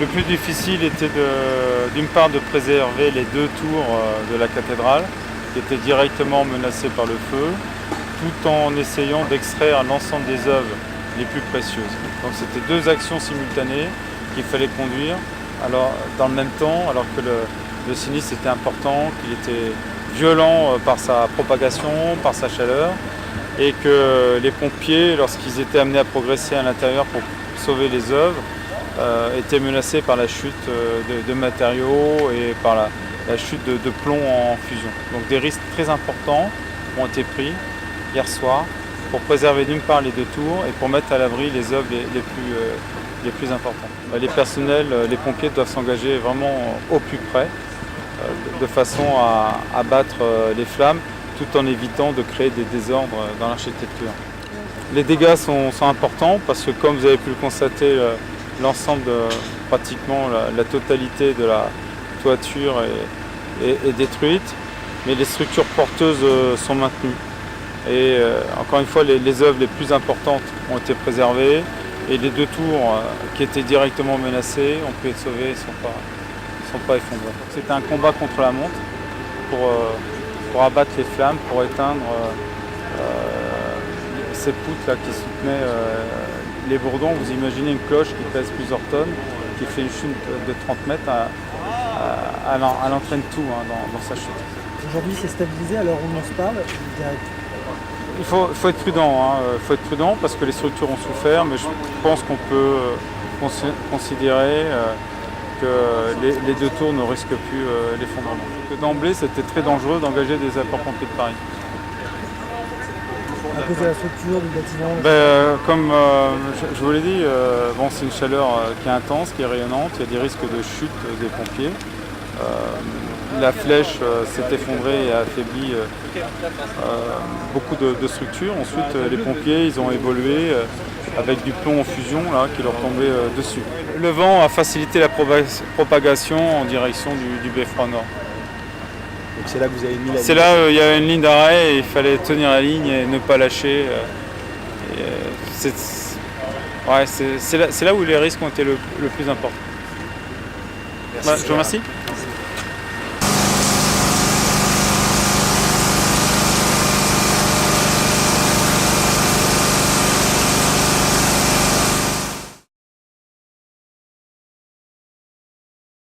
Le plus difficile était d'une part de préserver les deux tours de la cathédrale qui étaient directement menacées par le feu, tout en essayant d'extraire l'ensemble des œuvres les plus précieuses. Donc c'était deux actions simultanées qu'il fallait conduire dans le même temps, alors que le sinistre était important, qu'il était violent par sa propagation, par sa chaleur, et que les pompiers, lorsqu'ils étaient amenés à progresser à l'intérieur pour sauver les œuvres, étaient menacés par la chute de matériaux et par la chute de plomb en fusion. Donc des risques très importants ont été pris hier soir pour préserver d'une part les deux tours et pour mettre à l'abri les œuvres les plus importantes. Les personnels, les pompiers doivent s'engager vraiment au plus près de façon à abattre les flammes tout en évitant de créer des désordres dans l'architecture. Les dégâts sont importants parce que comme vous avez pu le constater, l'ensemble pratiquement la totalité de la toiture est détruite, mais les structures porteuses sont maintenues. Et encore une fois, les œuvres les plus importantes ont été préservées et les deux tours qui étaient directement menacées ont pu être sauvées et ne sont pas effondrées. C'était un combat contre la montre pour abattre les flammes, pour éteindre ces poutres là qui soutenaient les bourdons. Vous imaginez une cloche qui pèse plusieurs tonnes, qui fait une chute de 30 mètres, elle entraîne tout dans sa chute. Aujourd'hui c'est stabilisé, à l'heure où on se parle, il faut être prudent, faut être prudent parce que les structures ont souffert, mais je pense qu'on peut considérer que les deux tours ne risquent plus l'effondrement. D'emblée, c'était très dangereux d'engager des sapeurs-pompiers de Paris. À cause de la structure du bâtiment Comme je vous l'ai dit, c'est une chaleur qui est intense, qui est rayonnante, il y a des risques de chute des pompiers. La flèche s'est effondrée et a affaibli beaucoup de structures. Ensuite, les pompiers ils ont évolué avec du plomb en fusion là, qui leur tombait dessus. Le vent a facilité la propagation en direction du beffroi nord. Donc c'est là que vous avez mis la ligne. C'est là il y avait une ligne d'arrêt et il fallait tenir la ligne et ne pas lâcher. C'est là où les risques ont été le plus importants. Merci. Je vous remercie.